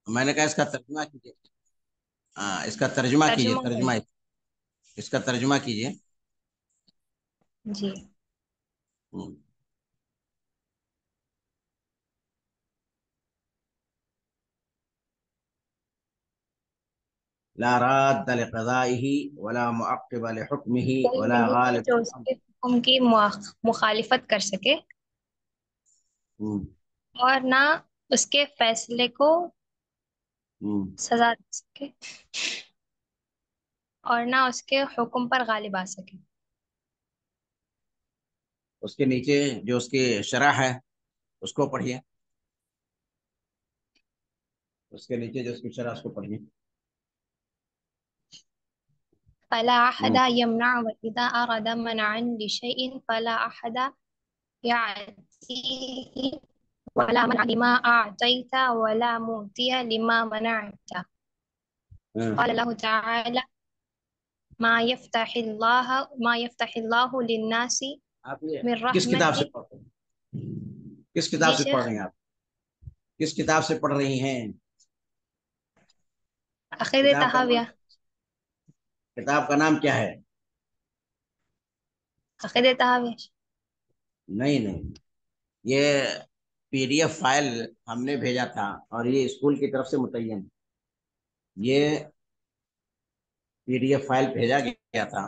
میں نے کہا اس کا ترجمہ کیجیے. ہاں اس کا ترجمہ کیجیے, ترجمہ ترجمہ اس کا ترجمہ کیجیے. جی. ہوں. لا راد لقضائه ولا معقب لحكمه کوئی ولا نہیں ہے غالب. جو اس کے حکم کی مخالفت کر سکے ہوں. اور نہ اس کے فیصلے کو ہوں. سزا دے سکے اور نہ اس کے حکم پر غالب آ سکے. اس کے نیچے جو اس کی شرح ہے اس کو پڑھیے. اس کے نیچے جو اس کی شرح اس کو پڑھیے. فلا أحد يمنع وإذا أراد منعا لشيء فلا أحد يعطيه ولا منع لما أعطيت ولا معطي لما منعت. قال الله تعالى ما يفتح الله للناس آپ یہ من کس کتاب سے رحمة. پڑھ رہے ہیں؟ کس کتاب جی سے پڑھ شیخ, رہی ہیں آپ؟ کس کتاب سے پڑھ رہی ہیں؟ عقیدہ کتاب کا نام, تحاویہ. کتاب کا نام کیا ہے؟ عقیدہ تحاویہ. نہیں نہیں, یہ پی ڈی ایف فائل ہم نے بھیجا تھا اور یہ اسکول کی طرف سے متعین, یہ پی ڈی ایف فائل بھیجا گیا تھا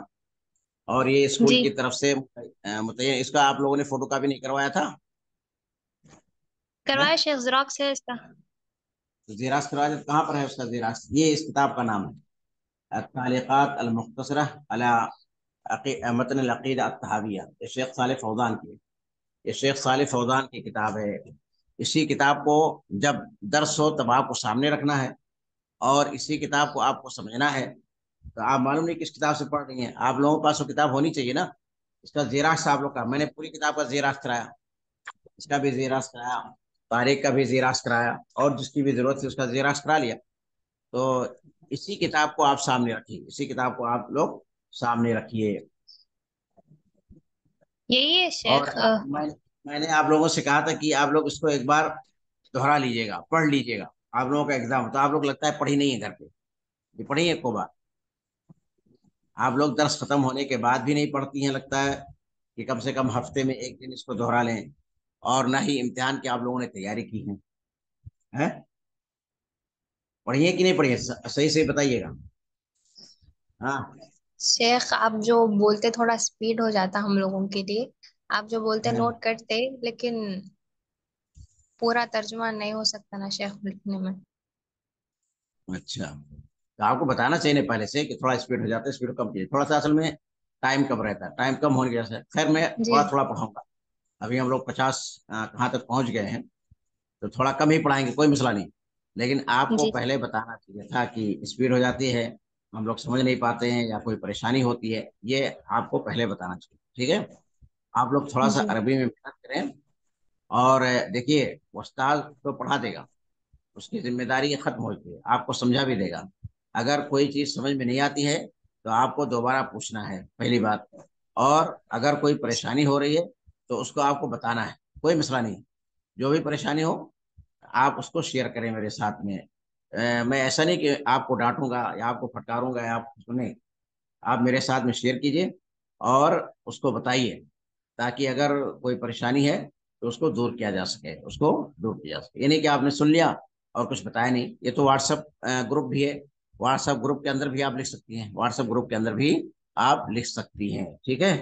اور یہ اسکول جی کی طرف سے متعین. اس کا آپ لوگوں نے فوٹو کاپی نہیں کروایا تھا؟ کروایا شیخ, زراکس ہے اس کا. زیراکس کروایا. کہاں پر ہے اس کا زیراکس؟ یہ اس کتاب کا نام ہے التعلیقات المختصرہ علی متن العقیدہ الطحاویہ. یہ شیخ صالح فوزان کی, یہ شیخ صالح فوزان کی کتاب ہے. اسی کتاب کو جب درس ہو تب آپ کو سامنے رکھنا ہے اور اسی کتاب کو آپ کو سمجھنا ہے. تو آپ معلوم نہیں کس کتاب سے پڑھ رہی ہیں. آپ لوگوں کے پاس وہ کتاب ہونی چاہیے نا. اس کا زیراکس آپ لوگ کا, میں نے پوری کتاب کا زیراکس کرایا, اس کا بھی زیراکس کرایا, تاریخ کا بھی زیراکس کرایا, اور جس کی بھی ضرورت تھی اس کا زیراکس کرا لیا. تو اسی کتاب کو آپ سامنے رکھیے, اسی کتاب کو آپ لوگ سامنے رکھیے. یہی ہے اور شیخ. میں نے آپ لوگوں سے کہا تھا کہ آپ لوگ اس کو ایک بار دہرا لیجیے گا, پڑھ لیجیے گا. آپ لوگوں کا ایگزام تو آپ لوگ لگتا ہے پڑھی نہیں ہے گھر پہ. یہ پڑھی ہے کو بار آپ لوگ درس ختم ہونے کے بعد بھی نہیں پڑھتی ہیں. لگتا ہے کہ کم سے کم ہفتے میں ایک دن اس کو دہرا لیں. اور نہ ہی امتحان کی آپ لوگوں نے تیاری کی ہے. پڑھیے کہ نہیں پڑھیے؟ صحیح سے بتائیے گا. ہاں شیخ آپ جو بولتے تھوڑا سپیڈ ہو جاتا ہم لوگوں کے لیے. آپ جو بولتے ہاں. نوٹ کرتے, لیکن پورا ترجمہ نہیں ہو سکتا نا شیخ لکھنے میں. اچھا, تو آپ کو بتانا چاہیے پہلے سے کہ تھوڑا اسپیڈ ہو جاتا ہے, اسپیڈ کم کیجیے تھوڑا سا. اصل میں ٹائم کم رہتا ہے, ٹائم کم ہونے کی وجہ سے. خیر میں جی تھوڑا تھوڑا پڑھاؤں گا. ابھی ہم لوگ 50 کہاں تک پہنچ گئے ہیں, تو تھوڑا کم ہی پڑھائیں گے, کوئی مسئلہ نہیں. لیکن آپ کو جی پہلے بتانا چاہیے تھا کہ اسپیڈ ہو جاتی ہے, ہم لوگ سمجھ نہیں پاتے ہیں یا کوئی پریشانی ہوتی ہے. یہ آپ کو پہلے بتانا چاہیے. ٹھیک ہے, آپ لوگ تھوڑا سا جی عربی میں محنت کریں. اور دیکھیے استاد تو پڑھا دے گا, اس کی ذمہ داری ختم ہوتی ہے, آپ کو سمجھا بھی دے گا. اگر کوئی چیز سمجھ میں نہیں آتی ہے تو آپ کو دوبارہ پوچھنا ہے, پہلی بات. اور اگر کوئی پریشانی ہو رہی ہے تو اس کو آپ کو بتانا ہے, کوئی مسئلہ نہیں. جو بھی پریشانی ہو آپ اس کو شیئر کریں میرے ساتھ میں. میں ایسا نہیں کہ آپ کو ڈانٹوں گا یا آپ کو پھٹکاروں گا یا آپ سنیں. آپ میرے ساتھ میں شیئر کیجئے اور اس کو بتائیے, تاکہ اگر کوئی پریشانی ہے تو اس کو دور کیا جا سکے, اس کو دور کیا جا سکے. یہ نہیں کہ آپ نے سن لیا اور کچھ بتایا نہیں. یہ تو واٹس ایپ گروپ بھی ہے, واٹس ایپ گروپ کے اندر بھی آپ لکھ سکتی ہیں, واٹس ایپ گروپ کے اندر بھی آپ لکھ سکتی ہیں. ٹھیک ہے,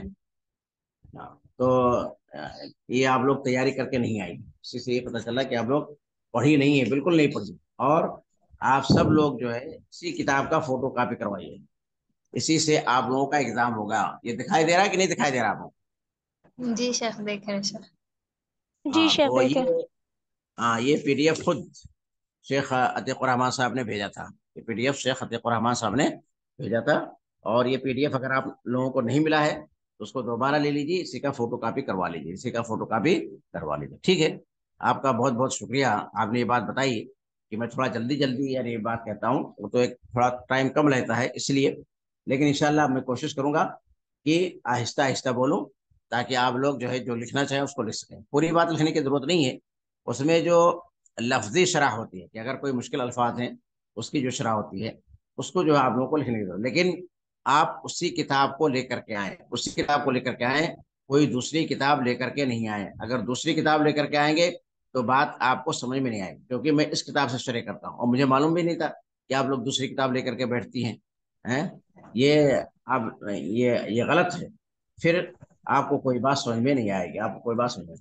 تو یہ آپ لوگ تیاری کر کے نہیں آئی, اسی سے یہ پتا چلا کہ آپ لوگ پڑھی نہیں ہے, بالکل نہیں پڑھی. اور آپ سب لوگ جو ہے اسی کتاب کا فوٹو کاپی کروائیے, اسی سے آپ لوگوں کا ایگزام ہوگا. یہ دکھائی دے رہا ہے کہ نہیں دکھائی دے رہا آپ کو؟ جی شیخ دیکھ رہے سر. جی ہاں, شیخ تو دیکھیں. یہ پی ڈی ایف خود شیخ عتیق الرحمان صاحب نے بھیجا تھا. یہ پی ڈی ایف شیخ عتیق الرحمان صاحب نے بھیجا تھا. اور یہ پی ڈی ایف اگر آپ لوگوں کو نہیں ملا ہے تو اس کو دوبارہ لے لیجیے, اسی کا فوٹو کاپی کروا لیجیے, اسی کا فوٹو کاپی کروا لیجیے. ٹھیک ہے, آپ کا بہت بہت شکریہ. آپ نے یہ بات بتائی کہ میں تھوڑا جلدی جلدی یار یہ بات کہتا ہوں, وہ تو ایک تھوڑا ٹائم کم رہتا ہے اس لیے. لیکن انشاءاللہ میں کوشش کروں گا کہ آہستہ آہستہ بولوں, تاکہ آپ لوگ جو ہے جو لکھنا چاہیں اس کو لکھ سکیں. پوری بات لکھنے کی ضرورت نہیں ہے, اس میں جو لفظی شرح ہوتی ہے کہ اگر کوئی مشکل الفاظ ہیں اس کی جو شرح ہوتی ہے اس کو جو ہے آپ لوگوں کو لکھنے کی ضرورت، لیکن آپ اسی کتاب کو لے کر کے آئیں، اسی کتاب کو لے کر کے آئیں، کوئی دوسری کتاب لے کر کے نہیں آئے۔ اگر دوسری کتاب لے کر کے آئیں گے تو بات آپ کو سمجھ میں نہیں آئے گی، کیونکہ میں اس کتاب سے شرح کرتا ہوں اور مجھے معلوم بھی نہیں تھا کہ آپ لوگ دوسری کتاب لے کر کے بیٹھتی ہیں۔ ہیں؟ یہ آپ یہ غلط ہے، پھر آپ کو کوئی بات سمجھ میں نہیں آئے گی، آپ کو کوئی بات سمجھ میں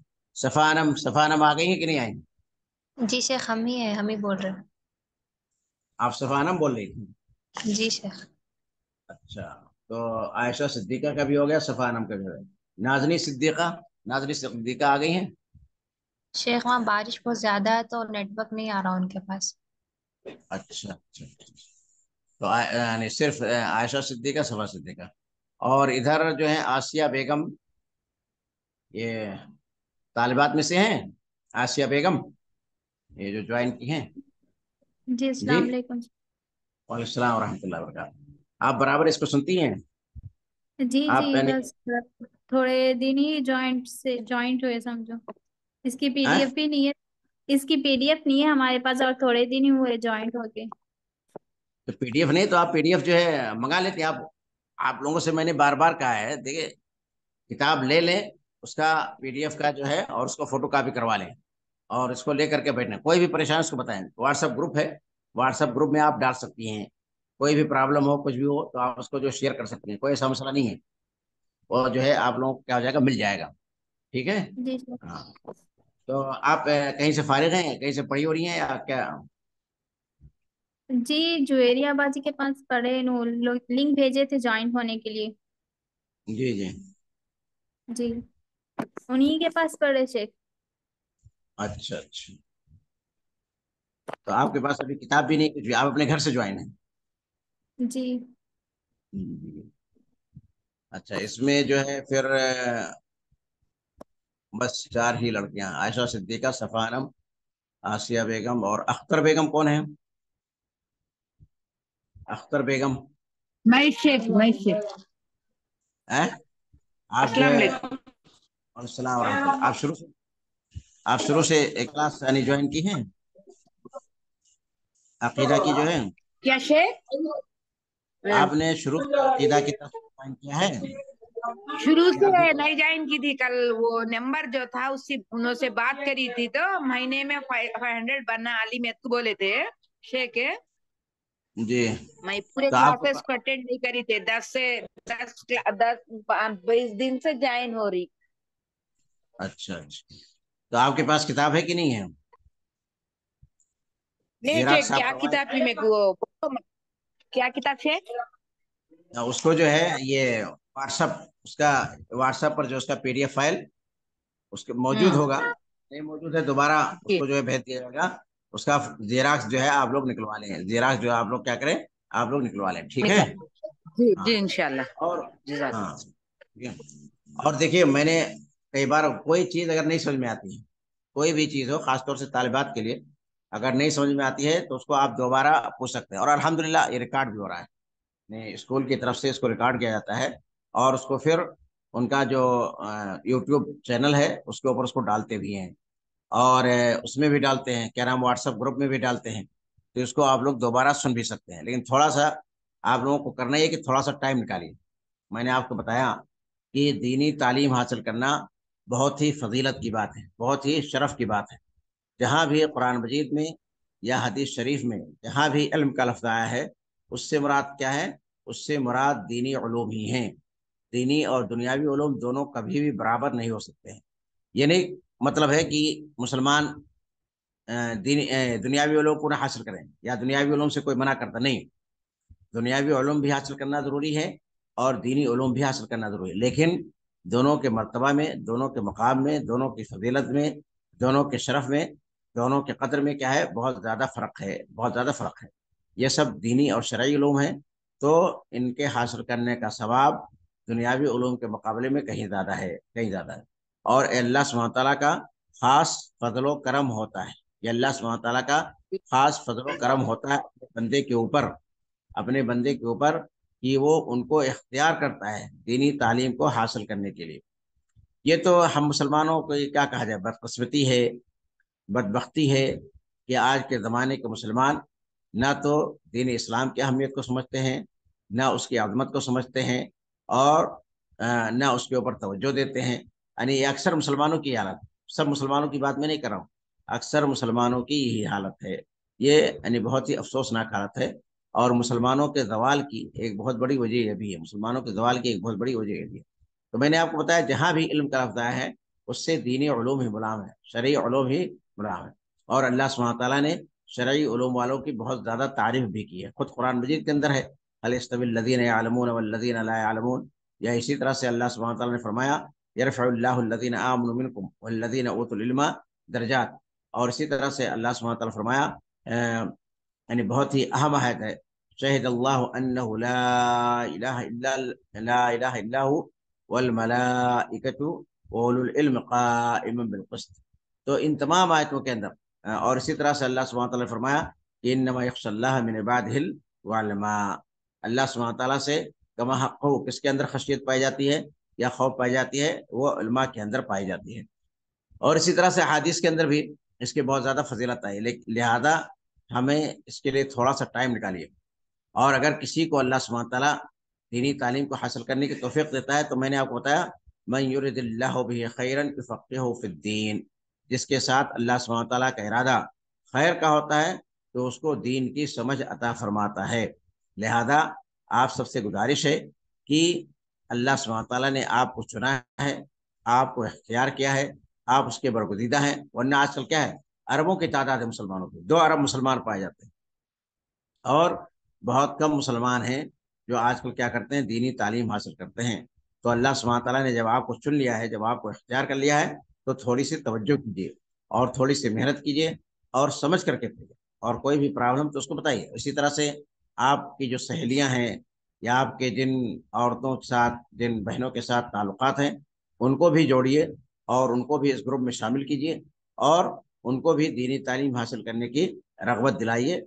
صفانم آ گئی ہیں کہ نہیں آئی؟ جی شیخ، ہم ہی ہیں، ہم ہی بول رہے آپ صفانم بول رہی تھی؟ ہیں جی شیخ۔ اچھا، تو عائشہ صدیقہ کا بھی ہو گیا، صفانم کا بھی ہو گیا، نازنی صدیقہ، نازنی صدیقہ آ گئی ہیں؟ شیخ وہاں بارش بہت زیادہ ہے تو نیٹ ورک نہیں آ رہا ان کے پاس۔ اچھا اچھا اچھا۔ تو یعنی صرف عائشہ صدیقہ، صفا صدیقہ، اور ادھر جو ہے آسیہ بیگم، یہ طالبات میں سے ہیں؟ آسیہ بیگم یہ جو جوائن کی ہیں؟ جی جی، السلام علیکم۔ وعلیکم السلام ورحمۃ اللہ وبرکاتہ۔ آپ برابر اس کو سنتی ہیں؟ جی جی، آپ یعنی بس تھوڑے دن ہی جوائنٹ ہوئے سمجھو، اس کی پی ڈی ایف بھی نہیں ہے، اس کی پی ڈی ایف نہیں ہے ہمارے پاس، اور تھوڑے دن ہی ہوئے جوائنٹ ہو کے۔ تو پی ڈی ایف نہیں تو آپ پی ڈی ایف جو ہے منگا لیتے آپ لوگوں سے میں نے بار بار کہا ہے، دیکھیے کتاب لے لیں، اس کا پی ڈی ایف کا جو ہے اور اس کو فوٹو کاپی کروا لیں اور اس کو لے کر کے بیٹھنا، کوئی بھی پریشان اس کو بتائیں، واٹس ایپ گروپ ہے، واٹس ایپ گروپ میں آپ ڈال سکتی ہیں، کوئی بھی پرابلم ہو کچھ بھی ہو تو آپ اس کو جو شیئر کر سکتے ہیں، کوئی ایسا مسئلہ نہیں ہے، اور جو ہے آپ لوگوں کو کیا ہو جائے گا، مل جائے گا، ٹھیک ہے؟ جی سر۔ ہاں، تو آپ کہیں سے فارغ ہیں، کہیں سے پڑھی ہو رہی ہیں یا کیا؟ جی جویریہ بازی کے پاس پڑھے، لنک بھیجے تھے جوائن ہونے کے لیے۔ جی جی، جی انہی کے پاس پڑھے شیخ۔ اچھا اچھا، تو آپ کے پاس ابھی کتاب بھی نہیں کچھ بھی، آپ اپنے گھر سے جوائن ہیں؟ جی جی۔ اچھا، اس میں جو ہے پھر بس 4 ہی لڑکیاں، عائشہ صدیقہ، صفانم، آسیہ بیگم، اور اختر بیگم کون ہے؟ اختر بیگم میں شیخ آپ جو السلام ہے، علیکم۔ السلام ورحمۃ اللہ، آپ شروع سے ایک کلاس یعنی جوائن کی ہیں عقیدہ کی جو ہے؟ کیا شیخ؟ آپ نے شروع سے عقیدہ کی طرف جوائن کیا ہے شروع کہ سے ابھی؟ نہیں جوائن کی تھی، کل وہ نمبر جو تھا اس سے انہوں سے بات کری تھی تو مہینے میں 500 بننا علی میں تو بولے تھے شیخ، جی، میں پورے تو آپ کلاسز کو اٹینڈ نہیں کری تھے، 20 دن سے جوائن ہو رہی۔ اچھا اچھا، تو آپ کے پاس کتاب ہے کہ نہیں ہے؟ نہیں زیراکس شیخ، آپ کیا کروائے؟ کتاب میں کیا کتاب شیخ؟ اس کو جو ہے یہ واٹس ایپ، اس کا واٹس ایپ پر جو اس کا پی ڈی ایف فائل اس کے موجود ہوگا، نہیں موجود ہے دوبارہ اس جی کو جو ہے بھیج دیا جائے گا، اس کا زیراکس جو ہے آپ لوگ نکلوا لیں، زیراکس جو ہے آپ لوگ کیا کریں، آپ لوگ نکلوا لیں، ٹھیک ہے؟ جی ہاں، جی انشاءاللہ۔ اور جزاک ہاں ٹھیک ہے، اور دیکھیے میں نے کئی بار کوئی چیز اگر نہیں سمجھ میں آتی ہے، کوئی بھی چیز ہو، خاص طور سے طالبات کے لیے اگر نہیں سمجھ میں آتی ہے تو اس کو آپ دوبارہ پوچھ سکتے ہیں، اور الحمدللہ یہ ریکارڈ بھی ہو رہا ہے، اسکول کی طرف سے اس کو ریکارڈ کیا جاتا ہے، اور اس کو پھر ان کا جو یوٹیوب چینل ہے اس کے اوپر اس کو ڈالتے بھی ہیں، اور اس میں بھی ڈالتے ہیں، کیا نام، واٹس ایپ گروپ میں بھی ڈالتے ہیں، تو اس کو آپ لوگ دوبارہ سن بھی سکتے ہیں، لیکن تھوڑا سا آپ لوگوں کو کرنا ہے کہ تھوڑا سا ٹائم نکالیے۔ میں نے آپ کو بتایا کہ دینی تعلیم حاصل کرنا بہت ہی فضیلت کی بات ہے، بہت ہی شرف کی بات ہے، جہاں بھی قرآن مجید میں یا حدیث شریف میں جہاں بھی علم کا لفظ آیا ہے اس سے مراد کیا ہے؟ اس سے مراد دینی علوم ہی ہیں، دینی اور دنیاوی علوم دونوں کبھی بھی برابر نہیں ہو سکتے ہیں، یہ نہیں مطلب ہے کہ مسلمان دنیاوی علوم کو نہ حاصل کریں یا دنیاوی علوم سے کوئی منع کرتا نہیں، دنیاوی علوم بھی حاصل کرنا ضروری ہے اور دینی علوم بھی حاصل کرنا ضروری ہے، لیکن دونوں کے مرتبہ میں، دونوں کے مقام میں، دونوں کی فضیلت میں، دونوں کے شرف میں، دونوں کے قدر میں کیا ہے، بہت زیادہ فرق ہے، بہت زیادہ فرق ہے، یہ سب دینی اور شرعی علوم ہیں، تو ان کے حاصل کرنے کا ثواب دنیاوی علوم کے مقابلے میں کہیں زیادہ ہے، کہیں زیادہ ہے، اور اللہ سبحانہ تعالیٰ کا خاص فضل و کرم ہوتا ہے، یہ اللہ سبحانہ تعالیٰ کا خاص فضل و کرم ہوتا ہے اپنے بندے کے اوپر، اپنے بندے کے اوپر، کہ وہ ان کو اختیار کرتا ہے دینی تعلیم کو حاصل کرنے کے لیے۔ یہ تو ہم مسلمانوں کو کیا کہا جائے، بدقسمتی ہے، بدبختی ہے کہ آج کے زمانے کے مسلمان نہ تو دین اسلام کی اہمیت کو سمجھتے ہیں، نہ اس کی عظمت کو سمجھتے ہیں، اور نہ اس کے اوپر توجہ دیتے ہیں. یعنی یہ اکثر مسلمانوں کی حالت، سب مسلمانوں کی بات میں نہیں کر رہا ہوں، اکثر مسلمانوں کی یہی حالت ہے. یہ یعنی بہت ہی افسوسناک حالت ہے، اور مسلمانوں کے زوال کی ایک بہت بڑی وجہ یہ بھی ہے، مسلمانوں کے زوال کی ایک بہت بڑی وجہ یہ بھی ہے. تو میں نے آپ کو بتایا جہاں بھی علم کا لفظ آیا ہے اس سے دینی علوم ہی غلام ہے، شرعی علوم ہی غلام ہے. اور اللہ سبحانہ تعالیٰ نے شرعی علوم والوں کی بہت زیادہ تعریف بھی کی ہے، خود قرآن مجید کے اندر ہے هل يستوي الذين يعلمون والذين لا يعلمون. یا اسی طرح سے اللہ سبحانہ تعالیٰ نے فرمایا يرفع الله الذين آمنوا منكم والذين اوتوا العلم درجات. اور اسی طرح سے اللہ سبحانہ تعالیٰ نے فرمایا یعنی بہت ہی اہم آیت ہے، شہد اللہ انہ لا الہ الا هو والملائکۃ واولو العلم قائما بالقسط. تو ان تمام آیتوں کے اندر اور اسی طرح سے اللہ سبحانہ تعالیٰ نے فرمایا کہ انما یخشی اللہ من عبادہ العلماء. اللہ سبحانہ تعالیٰ سے کما حق ہو کس کے اندر خشیت پائی جاتی ہے یا خوف پائی جاتی ہے، وہ علماء کے اندر پائی جاتی ہے. اور اسی طرح سے حدیث کے اندر بھی اس کے بہت زیادہ فضیلت ہے، لہذا ہمیں اس کے لیے تھوڑا سا ٹائم نکالیے. اور اگر کسی کو اللہ سبحانہ تعالیٰ دینی تعلیم کو حاصل کرنے کی توفیق دیتا ہے تو میں نے آپ کو بتایا من یرد اللہ بہ خیرا یفقہہ فی الدین، جس کے ساتھ اللہ سبحانہ تعالیٰ کا ارادہ خیر کا ہوتا ہے تو اس کو دین کی سمجھ عطا فرماتا ہے. لہذا آپ سب سے گزارش ہے کہ اللہ سبحانہ تعالیٰ نے آپ کو چنا ہے، آپ کو اختیار کیا ہے، آپ اس کے برگزیدہ ہیں. ورنہ آج کل کیا ہے، اربوں کی تعداد ہے مسلمانوں کی، 2 ارب مسلمان پائے جاتے ہیں، اور بہت کم مسلمان ہیں جو آج کل کیا کرتے ہیں، دینی تعلیم حاصل کرتے ہیں. تو اللہ سبحانہ تعالیٰ نے جب آپ کو چن لیا ہے، جب آپ کو اختیار کر لیا ہے تو تھوڑی سی توجہ کیجیے اور تھوڑی سی محنت کیجیے اور سمجھ کر کے کیجیے، اور کوئی بھی پرابلم تو اس کو بتائیے. اسی طرح سے آپ کی جو سہیلیاں ہیں یا آپ کے جن عورتوں کے ساتھ، جن بہنوں کے ساتھ تعلقات ہیں، ان کو بھی جوڑیے اور ان کو بھی اس گروپ میں شامل کیجیے اور ان کو بھی دینی تعلیم حاصل کرنے کی رغبت دلائیے.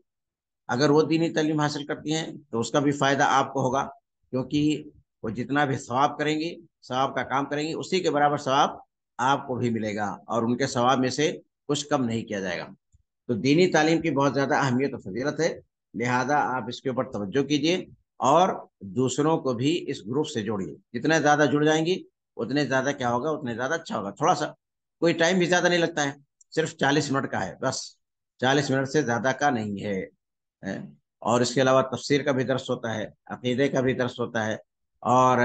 اگر وہ دینی تعلیم حاصل کرتی ہیں تو اس کا بھی فائدہ آپ کو ہوگا، کیونکہ وہ جتنا بھی ثواب کریں گی، ثواب کا کام کریں گی، اسی کے برابر ثواب آپ کو بھی ملے گا اور ان کے ثواب میں سے کچھ کم نہیں کیا جائے گا. تو دینی تعلیم کی بہت زیادہ اہمیت و فضیلت ہے، لہذا آپ اس کے اوپر توجہ کیجیے اور دوسروں کو بھی اس گروپ سے جوڑیے. جتنے زیادہ جڑ جائیں گی اتنے زیادہ کیا ہوگا، اتنے زیادہ اچھا ہوگا. تھوڑا سا کوئی ٹائم بھی زیادہ نہیں لگتا ہے، صرف 40 منٹ کا ہے، بس 40 منٹ سے زیادہ کا نہیں ہے. اور اس کے علاوہ تفسیر کا بھی درس ہوتا ہے، عقیدے کا بھی درس ہوتا ہے، اور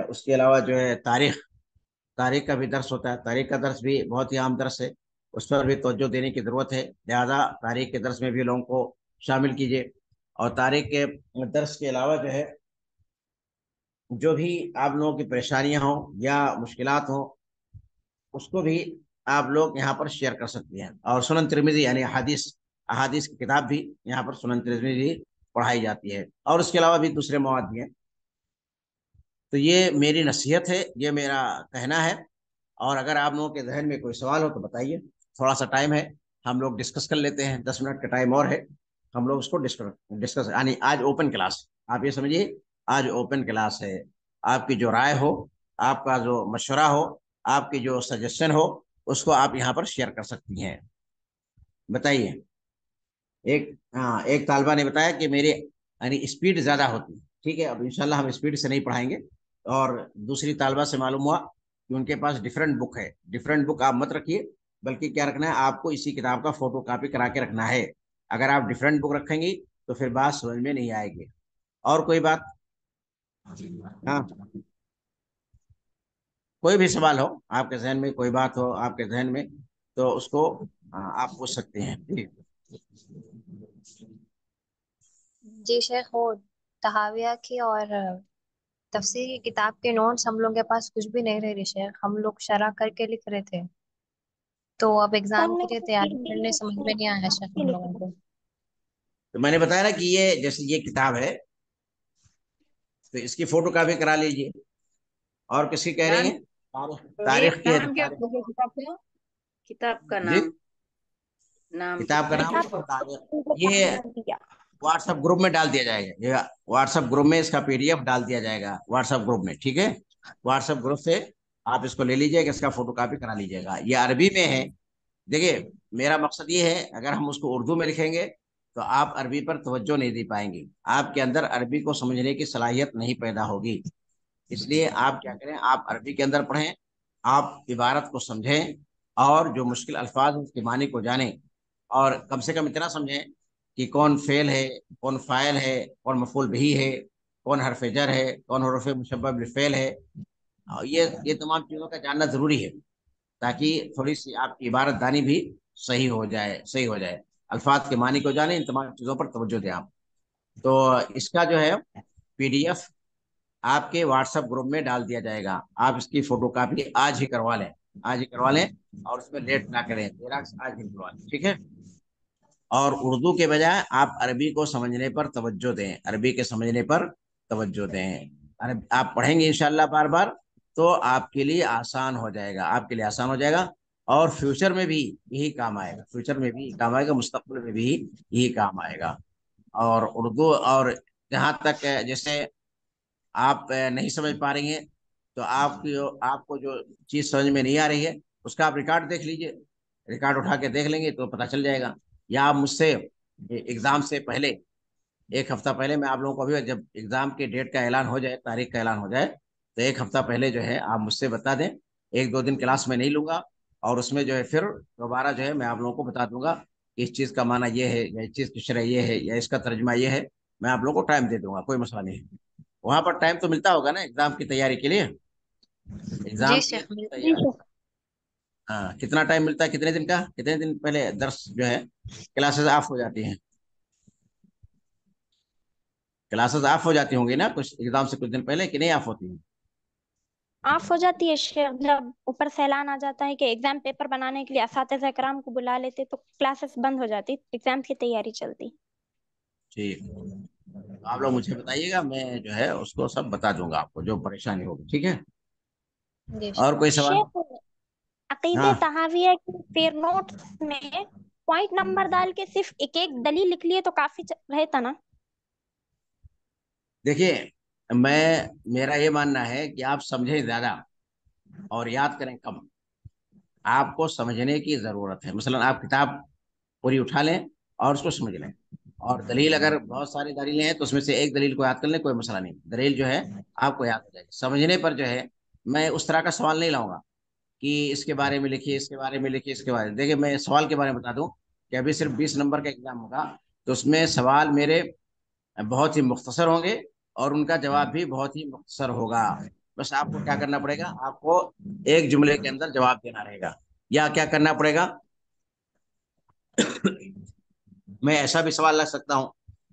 اس کے علاوہ جو ہے تاریخ کا بھی درس ہوتا ہے. تاریخ کا درس بھی بہت ہی عام درس ہے، اس پر بھی توجہ دینے کی ضرورت ہے. لہذا تاریخ کے درس میں بھی لوگوں کو شامل کیجیے. اور تاریخ کے درس کے علاوہ جو ہے جو بھی آپ لوگوں کی پریشانیاں ہوں یا مشکلات ہوں اس کو بھی آپ لوگ یہاں پر شیئر کر سکتے ہیں. اور سنن ترمذی یعنی احادیث کی کتاب بھی یہاں پر سنن ترمذی پڑھائی جاتی ہے، اور اس کے علاوہ بھی دوسرے مواد بھی ہیں. تو یہ میری نصیحت ہے، یہ میرا کہنا ہے. اور اگر آپ لوگوں کے ذہن میں کوئی سوال ہو تو بتائیے. تھوڑا سا ٹائم ہے، ہم لوگ ڈسکس کر لیتے ہیں، 10 منٹ کا ٹائم اور ہے، ہم لوگ اس کو ڈسکس یعنی آج اوپن کلاس، آپ یہ سمجھیے آج اوپن کلاس ہے. آپ کی جو رائے ہو، آپ کا جو مشورہ ہو، آپ کی جو سجیشن ہو، اس کو آپ یہاں پر شیئر کر سکتی ہیں. بتائیے. ایک طالبہ نے بتایا کہ میرے یعنی اسپیڈ زیادہ ہوتی ہے. ٹھیک ہے، اب انشاءاللہ ہم اسپیڈ سے نہیں پڑھائیں گے. اور دوسری طالبہ سے معلوم ہوا کہ ان کے پاس ڈفرینٹ بک ہے. ڈفرینٹ بک آپ مت رکھیے، بلکہ کیا رکھنا ہے، آپ کو اسی کتاب کا فوٹو کاپی کرا کے رکھنا ہے. اگر آپ ڈفرینٹ بک رکھیں گی تو پھر بات سمجھ میں نہیں آئے گی. اور کوئی بات؟ ہاں، کوئی بھی سوال ہو آپ کے ذہن میں، کوئی بات ہو آپ کے ذہن میں تو اس کو آپ پوچھ سکتے ہیں. جی شیخ، وہ تہاویہ کی اور تفسیر کی کتاب کے نوٹس ہم لوگ کے پاس کچھ بھی نہیں رہے شیخ. ہم لوگ شرح کر کے لکھ رہے تھے، تو اب ایگزام کے لیے تیاری کرنے سمجھ میں نہیں آیا شیخ ہم لوگوں کو. تو میں نے بتایا نا کہ یہ جیسے یہ کتاب ہے تو اس کی فوٹو کاپی کرا لیجیے. اور کسی کہہ رہی ہیں تاریخ کی ہے تو کتاب کا جی نام کتاب کا نام یہ واٹس ایپ گروپ میں ڈال دیا جائے گا. یہ واٹس ایپ گروپ میں اس کا PDF ڈال دیا جائے گا واٹس ایپ گروپ میں. ٹھیک ہے، واٹس ایپ گروپ سے آپ اس کو لے لیجیے گا، اس کا فوٹو کاپی کرا لیجیے گا. یہ عربی میں ہے. دیکھیے میرا مقصد یہ ہے اگر ہم اس کو اردو میں لکھیں گے تو آپ عربی پر توجہ نہیں دے پائیں گے، آپ کے اندر عربی کو سمجھنے کی صلاحیت نہیں پیدا ہوگی۔ اس لیے آپ کیا کریں، آپ عربی کے اندر پڑھیں، آپ عبارت کو سمجھیں، اور جو مشکل الفاظ ہیں اس کے معنی کو جانیں، اور کم سے کم اتنا سمجھیں کہ کون فعل ہے، کون فاعل ہے، کون مفعول بہ ہے، کون حرف جر ہے، کون حروف مشبہ بالفعل ہے۔ اور یہ تمام چیزوں کا جاننا ضروری ہے، تاکہ تھوڑی سی آپ کی عبارت دانی بھی صحیح ہو جائے، الفاظ کے معنی کو جانیں، ان تمام چیزوں پر توجہ دیں آپ۔ تو اس کا جو ہے PDF آپ کے واٹس ایپ گروپ میں ڈال دیا جائے گا، آپ اس کی فوٹو کاپی آج ہی کروا لیں، اور اس میں لیٹ نہ کریں، زیراکس آج ہی کروا لیں، ٹھیک ہے؟ اور اردو کے بجائے آپ عربی کو سمجھنے پر توجہ دیں، عربی کے سمجھنے پر توجہ دیں، آپ پڑھیں گے انشاءاللہ بار بار تو آپ کے لیے آسان ہو جائے گا، اور فیوچر میں بھی یہی کام آئے گا، مستقبل میں بھی یہی کام آئے گا۔ اور اردو، اور جہاں تک جیسے آپ نہیں سمجھ پا رہی ہیں تو آپ کو جو چیز سمجھ میں نہیں آ رہی ہے اس کا آپ ریکارڈ دیکھ لیجئے، ریکارڈ اٹھا کے دیکھ لیں گے تو پتہ چل جائے گا، یا آپ مجھ سے ایگزام سے پہلے 1 ہفتہ پہلے، میں آپ لوگوں کو بھی جب ایگزام کے ڈیٹ کا اعلان ہو جائے، تاریخ کا اعلان ہو جائے، تو 1 ہفتہ پہلے جو ہے آپ مجھ سے بتا دیں، 1-2 دن کلاس میں نہیں لوں گا، اور اس میں جو ہے پھر دوبارہ جو ہے میں آپ لوگوں کو بتا دوں گا کہ اس چیز کا معنی یہ ہے، یا اس چیز کی شرح یہ ہے، یا اس کا ترجمہ یہ ہے، میں آپ لوگوں کو ٹائم دے دوں گا، کوئی مسئلہ نہیں ہے۔ وہاں پر ٹائم تو ملتا ہوگا نا ایگزام کی تیاری کے لیے؟ جی ایگزام کی شیخ ملتا ہے۔ تیاری، ہاں، کتنا ٹائم ملتا ہے، کتنے دن پہلے درس جو ہے کلاسز آف ہو جاتی ہیں؟ کلاسز آف ہو جاتی ہوں گی نا کچھ ایگزام سے کچھ دن پہلے، کہ نہیں آف ہوتی ہیں؟ آف ہو جاتی ہے شیخ، جب اوپر سے اعلان آ جاتا ہے کہ ایگزام پیپر بنانے کے لیے اساتذہ کرام کو بلا لیتے تو کلاسز بند ہو جاتی، ایگزام کی تیاری چلتی۔ ٹھیک، آپ لوگ مجھے بتائیے گا، میں جو ہے اس کو سب بتا دوں گا آپ کو جو پریشانی ہوگی، ٹھیک ہے؟ جی اور کوئی سوال؟ شیخ عقیدہ ہاں، طحاویہ کی پھر نوٹس میں پوائنٹ نمبر ڈال کے صرف ایک ایک دلیل لکھ لیے تو کافی رہتا نا؟ دیکھیے، میرا یہ ماننا ہے کہ آپ سمجھیں زیادہ اور یاد کریں کم، آپ کو سمجھنے کی ضرورت ہے۔ مثلا آپ کتاب پوری اٹھا لیں اور اس کو سمجھ لیں، اور دلیل اگر بہت ساری دلیلیں ہیں تو اس میں سے ایک دلیل کو یاد کر لیں، کوئی مسئلہ نہیں، دلیل جو ہے آپ کو یاد ہو جائے گی۔ سمجھنے پر جو ہے میں اس طرح کا سوال نہیں لاؤں گا کہ اس کے بارے میں لکھیے، اس کے بارے میں لکھیے، اس کے بارے میں دیکھیے، میں سوال کے بارے میں بتا دوں کہ ابھی صرف 20 نمبر کا ایگزام ہوگا، تو اس میں سوال میرے بہت ہی مختصر ہوں گے، اور ان کا جواب بھی بہت ہی مختصر ہوگا۔ بس آپ کو کیا کرنا پڑے گا، آپ کو ایک جملے کے اندر جواب دینا رہے گا، یا کیا کرنا پڑے گا، میں ایسا بھی سوال لگ سکتا ہوں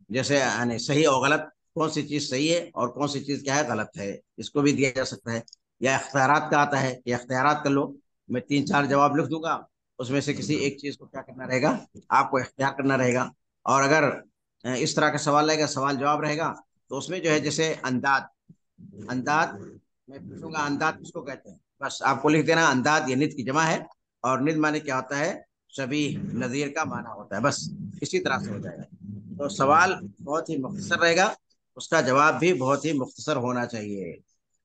جیسے یعنی صحیح اور غلط، کون سی چیز صحیح ہے اور کون سی چیز کیا ہے، غلط ہے، اس کو بھی دیا جا سکتا ہے۔ یا اختیارات کا آتا ہے کہ اختیارات کر لو، میں 3-4 جواب لکھ دوں گا، اس میں سے کسی ایک چیز کو کیا کرنا رہے گا، آپ کو اختیار کرنا رہے گا۔ اور اگر اس طرح کا سوال رہے گا، سوال جواب رہے گا، تو اس میں جو ہے جیسے انداز میں پوچھوں گا، انداز کس کو کہتے ہیں، بس آپ کو لکھ دینا انداز، یہ ند کی جمع ہے، اور ند معنی کیا ہوتا ہے، شبیہ، نظیر کا معنی ہوتا ہے، بس اسی طرح سے ہو جائے گا۔ تو سوال بہت ہی مختصر رہے گا، اس کا جواب بھی بہت ہی مختصر ہونا چاہیے،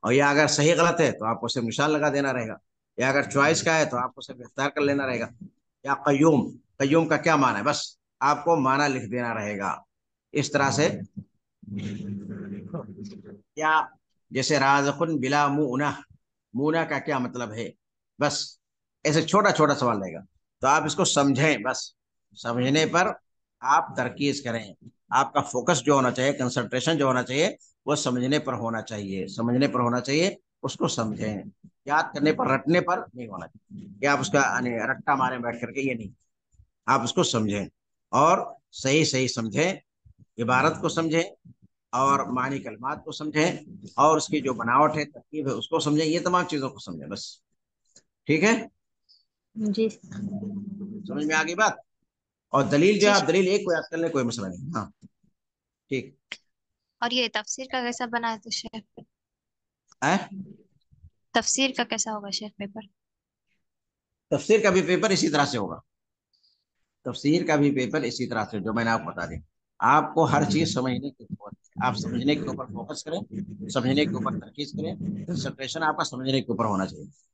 اور یا اگر صحیح غلط ہے تو آپ کو صرف نشان لگا دینا رہے گا، یا اگر چوائس کا ہے تو آپ کو صرف اختیار کر لینا رہے گا۔ یا قیوم کا کیا معنی ہے، بس آپ کو معنی لکھ دینا رہے گا، اس طرح سے۔ یا جیسے رازقن بلا مونہ، مونہ کا کیا مطلب ہے، بس ایسے چھوٹا چھوٹا سوال رہے گا، تو آپ اس کو سمجھیں، بس سمجھنے پر آپ ترکیز کریں، آپ کا فوکس جو ہونا چاہیے، کنسنٹریشن جو ہونا چاہیے، وہ سمجھنے پر ہونا چاہیے، اس کو سمجھیں، یاد کرنے پر، رٹنے پر نہیں ہونا چاہیے کہ آپ اس کا رٹا مارے بیٹھ کر کے، یہ نہیں، آپ اس کو سمجھیں اور صحیح سمجھیں، عبارت کو سمجھیں، اور معنی کلمات کو سمجھیں، اور اس کی جو بناوٹ ہے، ترکیب ہے، اس کو سمجھیں، یہ تمام چیزوں کو سمجھیں، بس ٹھیک ہے؟ جی سمجھ میں آگئی بات؟ اور دلیل جو ہے، جی آپ دلیل ایک کو یاد کر لیں، کوئی مسئلہ نہیں، ہاں ٹھیک اور یہ تفسیر کا کیسا بنا ہے تو شیخ، ہے۔ تفسیر کا کیسا ہوگا شیخ پیپر؟ تفسیر کا بھی پیپر اسی طرح سے ہوگا، تفسیر کا بھی پیپر اسی طرح سے، جو میں نے آپ کو بتا دیا، آپ کو ہر چیز سمجھنے کی ضرورت ہے، آپ سمجھنے کے اوپر فوکس کریں، سمجھنے کے اوپر ترکیز کریں، کنسنٹریشن آپ کا سمجھنے کے اوپر ہونا چاہیے،